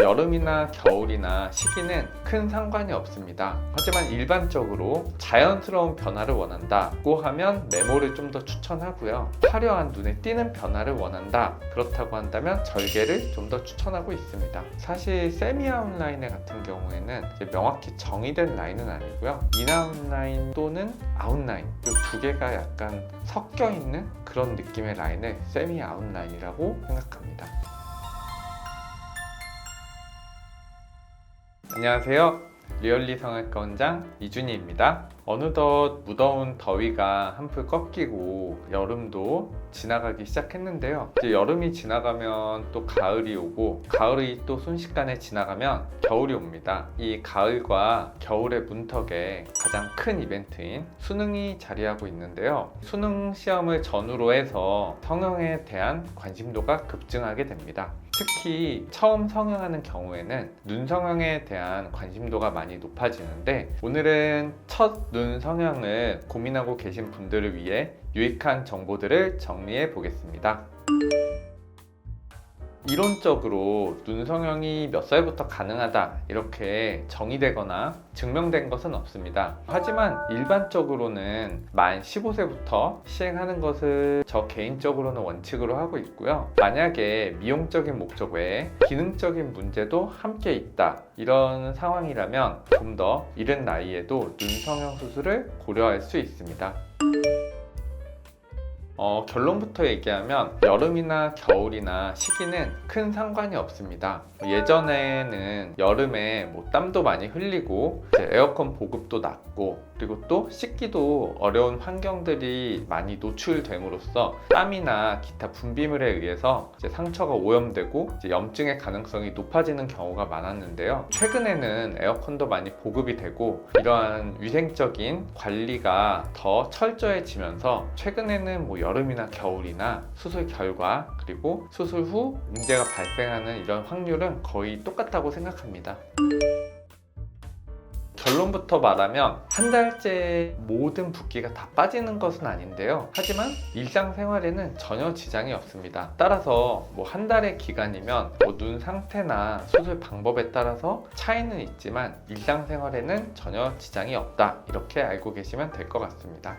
여름이나 겨울이나 시기는 큰 상관이 없습니다. 하지만 일반적으로 자연스러운 변화를 원한다고 하면 메모를 좀 더 추천하고요. 화려한 눈에 띄는 변화를 원한다, 그렇다고 한다면 절개를 좀 더 추천하고 있습니다. 사실 세미 아웃라인의 같은 경우에는 명확히 정의된 라인은 아니고요. 인아웃라인 또는 아웃라인, 이 두 개가 약간 섞여 있는 그런 느낌의 라인을 세미 아웃라인이라고 생각합니다. 안녕하세요. 리얼리 성형외과 원장 이준희입니다. 어느덧 무더운 더위가 한풀 꺾이고 여름도 지나가기 시작했는데요. 이제 여름이 지나가면 또 가을이 오고, 가을이 또 순식간에 지나가면 겨울이 옵니다. 이 가을과 겨울의 문턱에 가장 큰 이벤트인 수능이 자리하고 있는데요. 수능 시험을 전후로 해서 성형에 대한 관심도가 급증하게 됩니다. 특히 처음 성형하는 경우에는 눈 성형에 대한 관심도가 많이 높아지는데, 오늘은 첫 눈 성형을 고민하고 계신 분들을 위해 유익한 정보들을 정리해 보겠습니다. 이론적으로 눈 성형이 몇 살부터 가능하다 이렇게 정의되거나 증명된 것은 없습니다. 하지만 일반적으로는 만 15세부터 시행하는 것을 저 개인적으로는 원칙으로 하고 있고요. 만약에 미용적인 목적 외에 기능적인 문제도 함께 있다, 이런 상황이라면 좀 더 이른 나이에도 눈 성형 수술을 고려할 수 있습니다. 결론부터 얘기하면 여름이나 겨울이나 시기는 큰 상관이 없습니다. 예전에는 여름에 땀도 많이 흘리고 에어컨 보급도 낮고, 그리고 또 씻기도 어려운 환경들이 많이 노출됨으로써 땀이나 기타 분비물에 의해서 상처가 오염되고 염증의 가능성이 높아지는 경우가 많았는데요. 최근에는 에어컨도 많이 보급이 되고 이러한 위생적인 관리가 더 철저해지면서 최근에는 여름이나 겨울이나 수술 결과 그리고 수술 후 문제가 발생하는 이런 확률은 거의 똑같다고 생각합니다. 결론부터 말하면 한 달째 모든 붓기가 다 빠지는 것은 아닌데요. 하지만 일상생활에는 전혀 지장이 없습니다. 따라서 한 달의 기간이면 눈 상태나 수술 방법에 따라서 차이는 있지만 일상생활에는 전혀 지장이 없다, 이렇게 알고 계시면 될 것 같습니다.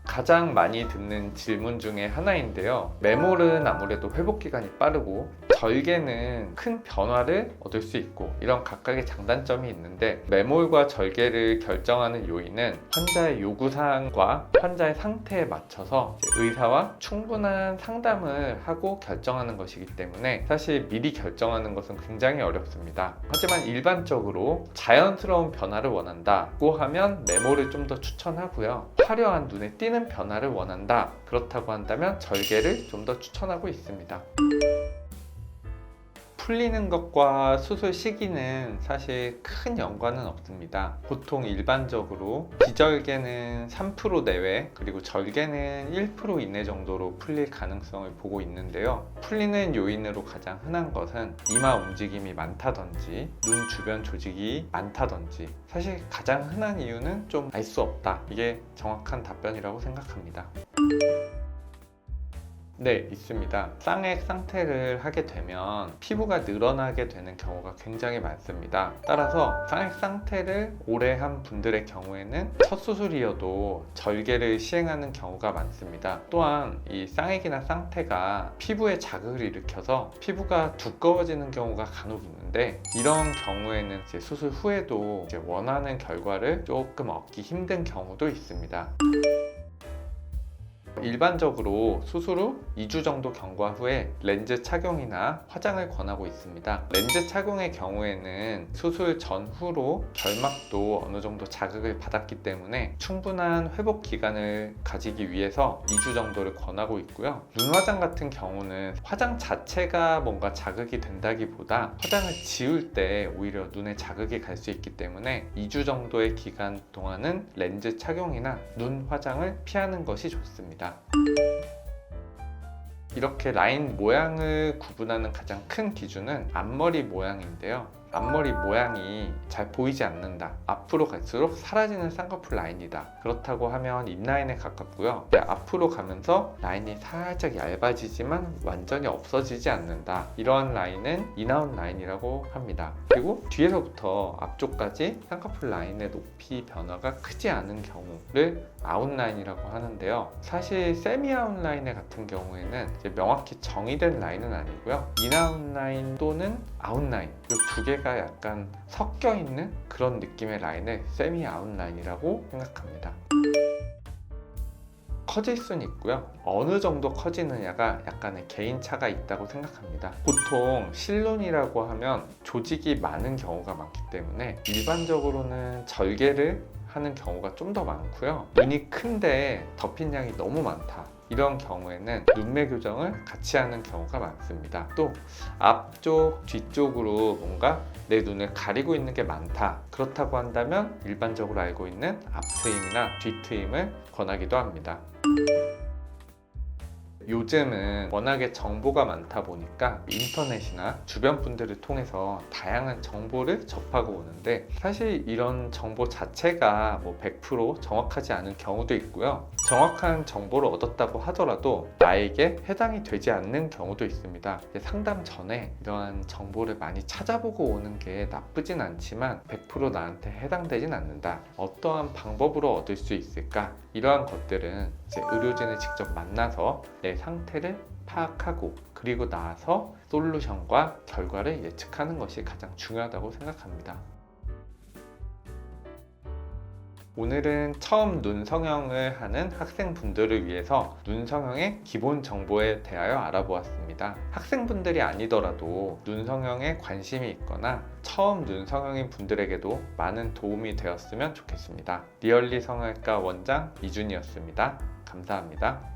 가장 많이 듣는 질문 중에 하나인데요. 매몰은 아무래도 회복 기간이 빠르고 절개는 큰 변화를 얻을 수 있고, 이런 각각의 장단점이 있는데, 매몰과 절개를 결정하는 요인은 환자의 요구사항과 환자의 상태에 맞춰서 의사와 충분한 상담을 하고 결정하는 것이기 때문에 사실 미리 결정하는 것은 굉장히 어렵습니다. 하지만 일반적으로 자연스러운 변화를 원한다고 하면 매몰을 좀 더 추천하고요. 화려한 눈에 띄는 변화를 원한다, 그렇다고 한다면 절개를 좀 더 추천하고 있습니다. 풀리는 것과 수술 시기는 사실 큰 연관은 없습니다. 보통 일반적으로 비절개는 3% 내외, 그리고 절개는 1% 이내 정도로 풀릴 가능성을 보고 있는데요. 풀리는 요인으로 가장 흔한 것은 이마 움직임이 많다든지 눈 주변 조직이 많다든지, 사실 가장 흔한 이유는 좀 알 수 없다, 이게 정확한 답변이라고 생각합니다. 네, 있습니다. 쌍액 상태를 하게 되면 피부가 늘어나게 되는 경우가 굉장히 많습니다. 따라서 쌍액 상태를 오래 한 분들의 경우에는 첫 수술이어도 절개를 시행하는 경우가 많습니다. 또한 이 쌍액이나 쌍태가 피부에 자극을 일으켜서 피부가 두꺼워지는 경우가 간혹 있는데, 이런 경우에는 수술 후에도 원하는 결과를 조금 얻기 힘든 경우도 있습니다. 일반적으로 수술 후 2주 정도 경과 후에 렌즈 착용이나 화장을 권하고 있습니다. 렌즈 착용의 경우에는 수술 전후로 결막도 어느 정도 자극을 받았기 때문에 충분한 회복 기간을 가지기 위해서 2주 정도를 권하고 있고요. 눈 화장 같은 경우는 화장 자체가 뭔가 자극이 된다기보다 화장을 지울 때 오히려 눈에 자극이 갈 수 있기 때문에 2주 정도의 기간 동안은 렌즈 착용이나 눈 화장을 피하는 것이 좋습니다. 이렇게 라인 모양을 구분하는 가장 큰 기준은 앞머리 모양인데요. 앞머리 모양이 잘 보이지 않는다, 앞으로 갈수록 사라지는 쌍꺼풀 라인이다, 그렇다고 하면 인라인에 가깝고요. 앞으로 가면서 라인이 살짝 얇아지지만 완전히 없어지지 않는다, 이러한 라인은 인아웃 라인이라고 합니다. 그리고 뒤에서부터 앞쪽까지 쌍꺼풀 라인의 높이 변화가 크지 않은 경우를 아웃라인이라고 하는데요. 사실 세미 아웃라인 같은 경우에는 이제 명확히 정의된 라인은 아니고요. 인아웃라인 또는 아웃라인, 이 두 개가 약간 섞여 있는 그런 느낌의 라인을 세미 아웃라인이라고 생각합니다. 커질 수는 있고요. 어느 정도 커지느냐가 약간의 개인차가 있다고 생각합니다. 보통 실눈이라고 하면 조직이 많은 경우가 많기 때문에 일반적으로는 절개를 하는 경우가 좀 더 많고요. 눈이 큰데 덮인 양이 너무 많다, 이런 경우에는 눈매 교정을 같이 하는 경우가 많습니다. 또 앞쪽, 뒤쪽으로 뭔가 내 눈을 가리고 있는 게 많다, 그렇다고 한다면 일반적으로 알고 있는 앞 트임이나 뒤 트임을 권하기도 합니다. 요즘은 워낙에 정보가 많다 보니까 인터넷이나 주변 분들을 통해서 다양한 정보를 접하고 오는데, 사실 이런 정보 자체가 뭐 100% 정확하지 않은 경우도 있고요. 정확한 정보를 얻었다고 하더라도 나에게 해당이 되지 않는 경우도 있습니다. 상담 전에 이러한 정보를 많이 찾아보고 오는 게 나쁘진 않지만 100% 나한테 해당되진 않는다, 어떠한 방법으로 얻을 수 있을까, 이러한 것들은 이제 의료진을 직접 만나서 내 상태를 파악하고 그리고 나서 솔루션과 결과를 예측하는 것이 가장 중요하다고 생각합니다. 오늘은 처음 눈 성형을 하는 학생분들을 위해서 눈 성형의 기본 정보에 대하여 알아보았습니다. 학생분들이 아니더라도 눈 성형에 관심이 있거나 처음 눈 성형인 분들에게도 많은 도움이 되었으면 좋겠습니다. 리얼리 성형외과 원장 이준이었습니다. 감사합니다.